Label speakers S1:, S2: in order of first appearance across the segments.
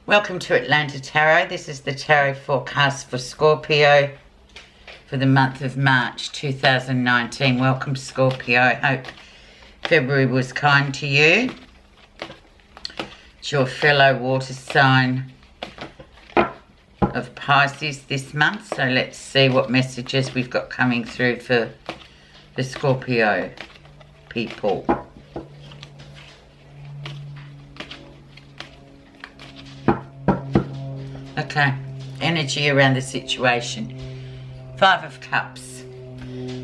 S1: Welcome to Atlanta Tarot. This is the tarot forecast for Scorpio for the month of March 2019. Welcome, Scorpio. I hope February was kind to you. It's your fellow water sign of Pisces this month. So let's see what messages we've got coming through for the Scorpio people. Okay, energy around the situation. 5 of Cups.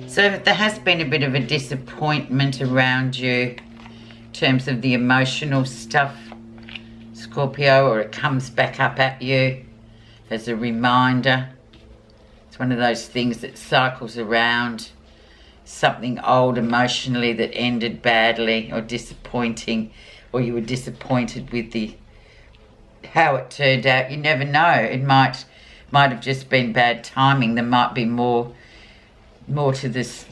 S1: So there has been a bit of a disappointment around you in terms of the emotional stuff, Scorpio, or it comes back up at you as a reminder. It's one of those things that cycles around. Something old emotionally that ended badly or disappointing, or you were disappointed with how it turned out. You never know. It might have just been bad timing. There might be more to this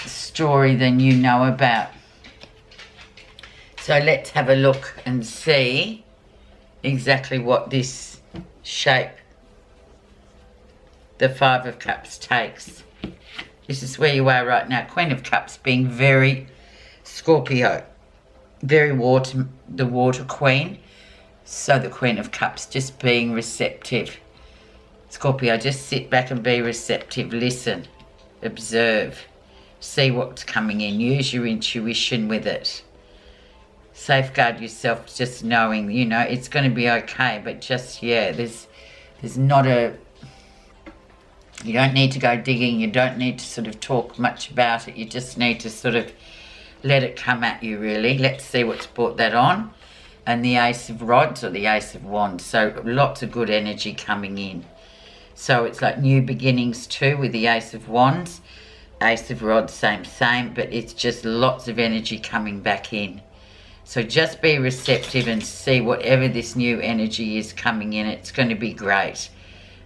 S1: story than you know about. So let's have a look and see exactly what this shape the 5 of Cups takes. This is where you are right now. Queen of Cups being very Scorpio, very the water queen. So the Queen of Cups just being receptive. Scorpio, just sit back and be receptive. Listen, observe, see what's coming in. Use your intuition with it. Safeguard yourself, just knowing, you know, it's going to be okay. But just, yeah, there's not a... You don't need to go digging. You don't need to sort of talk much about it. You just need to sort of let it come at you, really. Let's see what's brought that on. And the Ace of Rods or the Ace of Wands. So lots of good energy coming in. So it's like new beginnings too with the Ace of Wands. Ace of Rods, same. But it's just lots of energy coming back in. So just be receptive and see whatever this new energy is coming in. It's going to be great.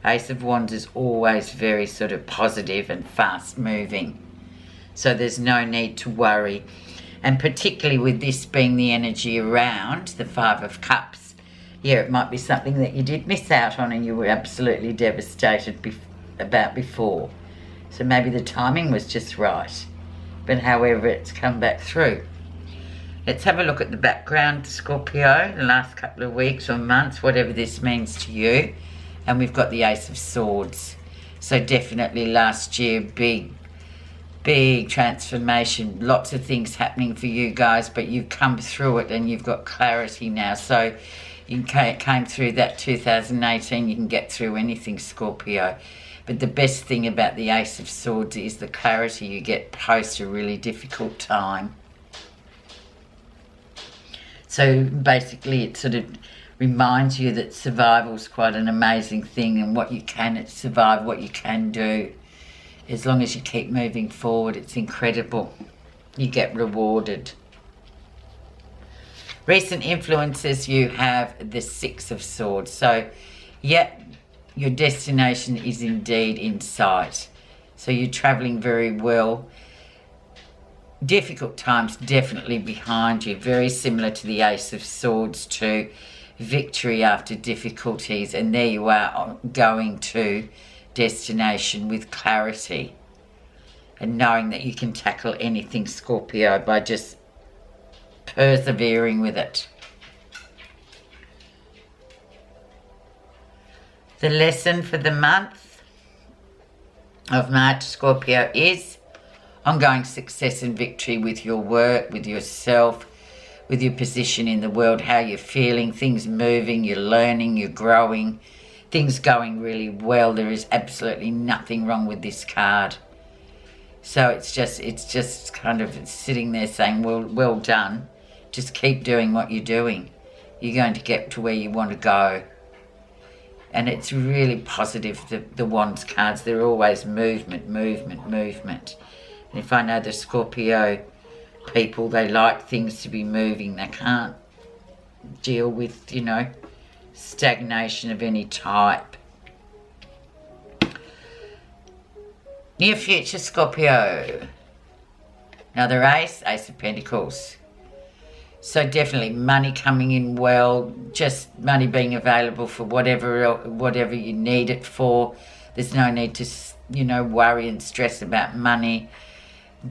S1: Ace of Wands is always very sort of positive and fast moving. So there's no need to worry. And particularly with this being the energy around the 5 of Cups, yeah, it might be something that you did miss out on and you were absolutely devastated about before. So maybe the timing was just right. But however, it's come back through. Let's have a look at the background, Scorpio, the last couple of weeks or months, whatever this means to you. And we've got the Ace of Swords. So definitely last year, big transformation, lots of things happening for you guys, but you've come through it and you've got clarity now. So you came through that 2018, you can get through anything, Scorpio. But the best thing about the Ace of Swords is the clarity you get post a really difficult time. So basically it sort of reminds you that survival is quite an amazing thing, and what you can survive, what you can do. As long as you keep moving forward, it's incredible. You get rewarded. Recent influences, you have the 6 of Swords. So, yeah, your destination is indeed in sight. So you're travelling very well. Difficult times definitely behind you. Very similar to the Ace of Swords too. Victory after difficulties. And there you are going to destination with clarity and knowing that you can tackle anything, Scorpio, by just persevering with it. The lesson for the month of March, Scorpio, is ongoing success and victory with your work, with yourself, with your position in the world, how you're feeling, things moving, you're learning, you're growing. Things going really well. There is absolutely nothing wrong with this card. So it's just kind of sitting there saying, well done. Just keep doing what you're doing. You're going to get to where you want to go. And it's really positive, the Wands cards. They're always movement. And if I know the Scorpio people, they like things to be moving. They can't deal with, you know, stagnation of any type. Near future, Scorpio. Another Ace of Pentacles. So definitely money coming in well, just money being available for whatever you need it for. There's no need to, you know, worry and stress about money.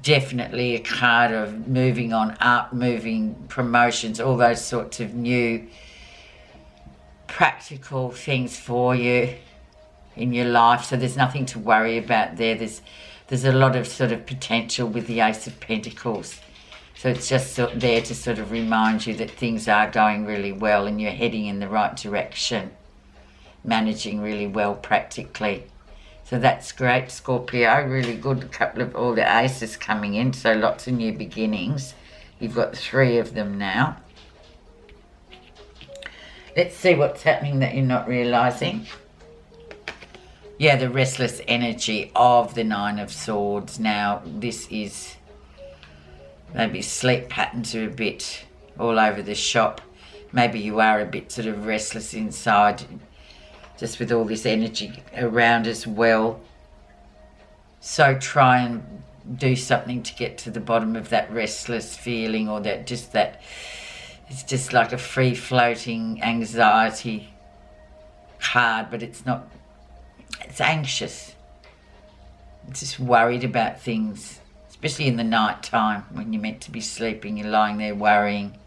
S1: Definitely a card of moving on up, moving promotions, all those sorts of new practical things for you in your life. So there's nothing to worry about there. There's a lot of sort of potential with the Ace of Pentacles. So it's just there to sort of remind you that things are going really well and you're heading in the right direction, managing really well practically. So that's great, Scorpio. Really good. A couple of all the aces coming in, so lots of new beginnings. You've got 3 of them now. Let's see what's happening that you're not realising. Yeah, the restless energy of the 9 of Swords. Now, this is maybe sleep patterns are a bit all over the shop. Maybe you are a bit sort of restless inside, just with all this energy around as well. So try and do something to get to the bottom of that restless feeling, or that it's just like a free floating anxiety card, but it's not, it's anxious. It's just worried about things, especially in the night time when you're meant to be sleeping, you're lying there worrying.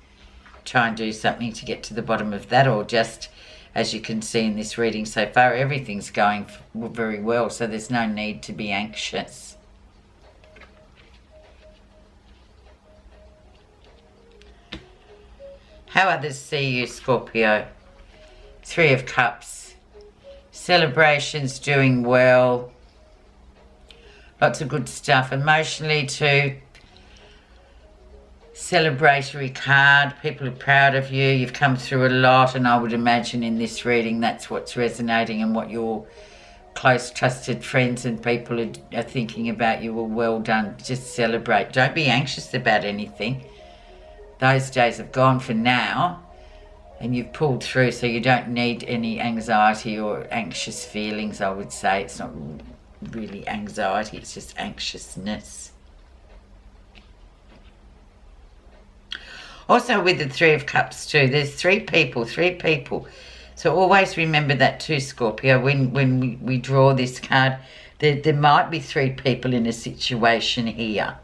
S1: Try and do something to get to the bottom of that, or just, as you can see in this reading so far, everything's going very well, so there's no need to be anxious. How others see you, Scorpio? 3 of Cups. Celebrations, doing well. Lots of good stuff. Emotionally too. Celebratory card. People are proud of you. You've come through a lot, and I would imagine in this reading that's what's resonating, and what your close trusted friends and people are thinking about you. Well done. Just celebrate. Don't be anxious about anything. Those days have gone for now, and you've pulled through, so you don't need any anxiety or anxious feelings, I would say. It's not really anxiety, it's just anxiousness. Also with the 3 of Cups too, there's 3 people. So always remember that too, Scorpio. When we draw this card, there might be 3 people in a situation here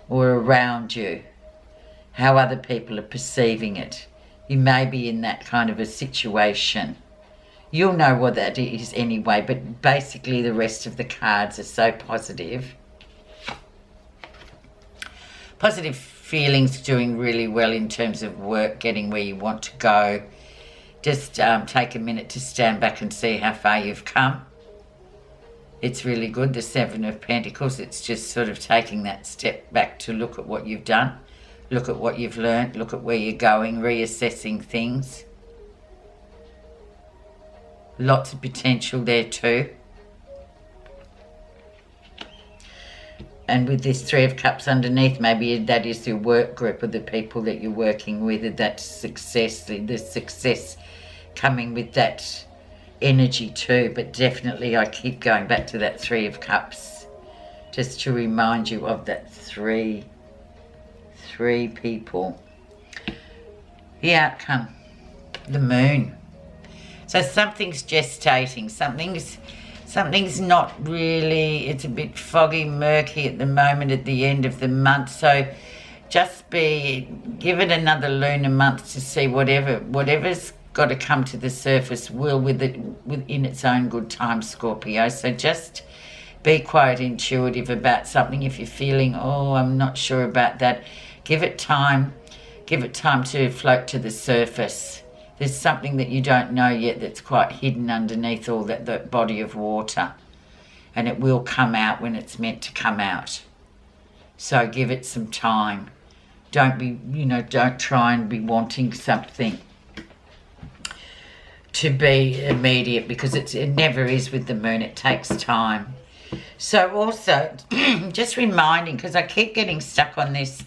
S1: or around you. How other people are perceiving it. You may be in that kind of a situation. You'll know what that is anyway, but basically the rest of the cards are so positive. Positive feelings, doing really well in terms of work, getting where you want to go. Just take a minute to stand back and see how far you've come. It's really good, the 7 of Pentacles. It's just sort of taking that step back to look at what you've done. Look at what you've learned, look at where you're going, reassessing things. Lots of potential there too. And with this 3 of Cups underneath, maybe that is your work group or the people that you're working with, that success, the success coming with that energy too. But definitely I keep going back to that 3 of Cups, just to remind you of that 3 people. The outcome, the moon. So something's gestating, something's not really, it's a bit foggy, murky at the moment at the end of the month. So just give it another lunar month to see whatever's got to come to the surface will within its own good time, Scorpio. So just be quite intuitive about something. If you're feeling, oh, I'm not sure about that, give it time to float to the surface. There's something that you don't know yet that's quite hidden underneath all that body of water, and it will come out when it's meant to come out. So give it some time. Don't try and be wanting something to be immediate, because it never is with the moon. It takes time. So also just reminding, because I keep getting stuck on this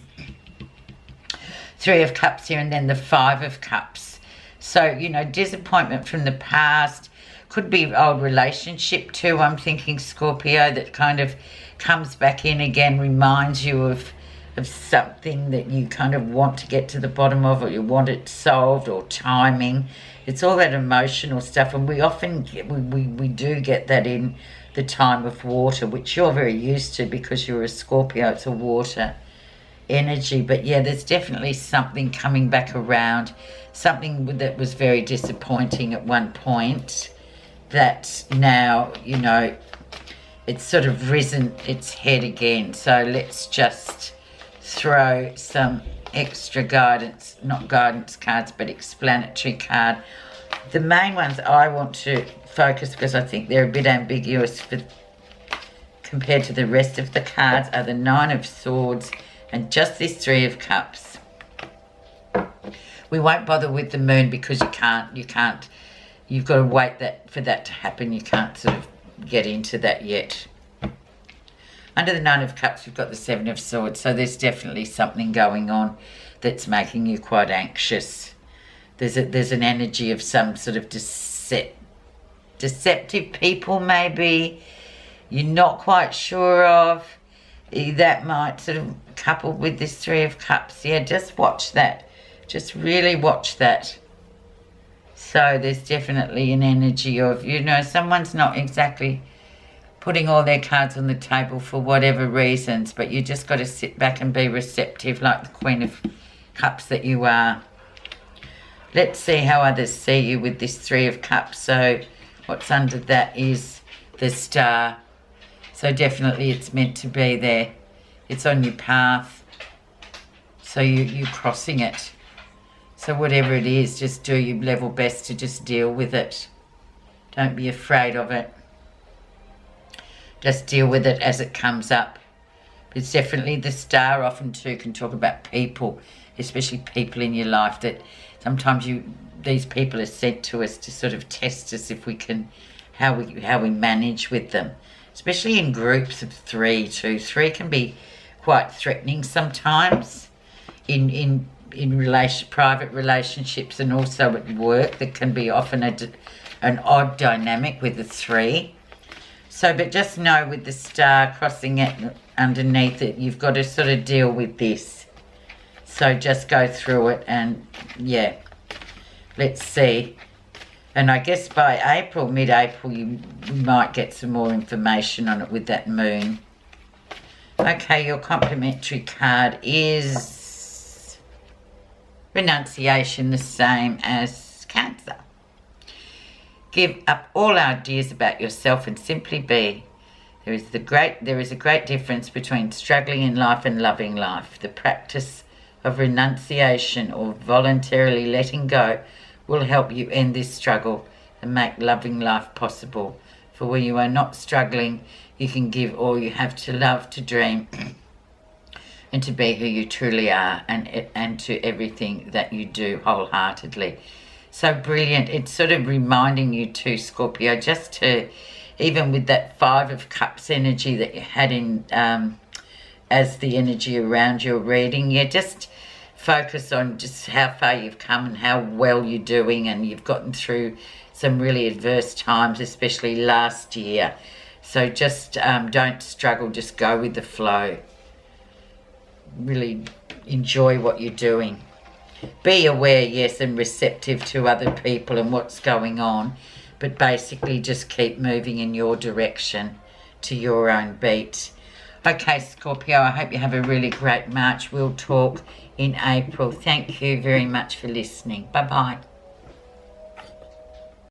S1: 3 of Cups here and then the 5 of Cups. So, disappointment from the past. Could be old relationship too, I'm thinking, Scorpio, that kind of comes back in again, reminds you of of something that you kind of want to get to the bottom of, or you want it solved, or timing. It's all that emotional stuff, and we often get, we do get that in the time of water, which you're very used to because you're a Scorpio. It's a water energy. But yeah, there's definitely something coming back around, something that was very disappointing at one point, that now, you know, it's sort of risen its head again. So let's just throw some extra guidance, not guidance cards, but explanatory card. The main ones I want to focus, because I think they're a bit ambiguous compared to the rest of the cards, are the Nine of Swords and just this Three of Cups. We won't bother with the Moon because you've got to wait for that to happen. You can't sort of get into that yet. Under the Nine of Cups, we've got the Seven of Swords, so there's definitely something going on that's making you quite anxious. There's an energy of some sort of deceptive people, maybe you're not quite sure of. That might sort of couple with this Three of Cups. Yeah, just watch that. Just really watch that. So there's definitely an energy of, you know, someone's not exactly putting all their cards on the table for whatever reasons, but you just got to sit back and be receptive like the Queen of Cups that you are. Let's see how others see you with this Three of Cups. So what's under that is the Star. So definitely it's meant to be there. It's on your path. So you're crossing it. So whatever it is, just do your level best to just deal with it. Don't be afraid of it. Just deal with it as it comes up. But it's definitely the Star. Often too can talk about people, especially people in your life that sometimes these people are sent to us to sort of test us if we can, how we manage with them. Especially in groups of three too. Three can be quite threatening sometimes in private relationships, and also at work. There can be often an odd dynamic with the three. So, but just know with the Star crossing it underneath it, you've got to sort of deal with this. So just go through it, and yeah, let's see. And I guess by April, mid-April, you might get some more information on it with that Moon. Okay, your complimentary card is Renunciation, the same as Cancer. Give up all ideas about yourself and simply be. There is a great difference between struggling in life and loving life. The practice of renunciation, or voluntarily letting go, will help you end this struggle and make loving life possible. For when you are not struggling, you can give all you have to love, to dream, and to be who you truly are, and to everything that you do wholeheartedly. So brilliant. It's sort of reminding you too, Scorpio, just to, even with that Five of Cups energy that you had in as the energy around your reading, yeah, just focus on just how far you've come and how well you're doing, and you've gotten through some really adverse times, especially last year. So just don't struggle, just go with the flow. Really enjoy what you're doing. Be aware, yes, and receptive to other people and what's going on, but basically just keep moving in your direction to your own beat. Okay, Scorpio, I hope you have a really great March. We'll talk in April. Thank you very much for listening. Bye-bye.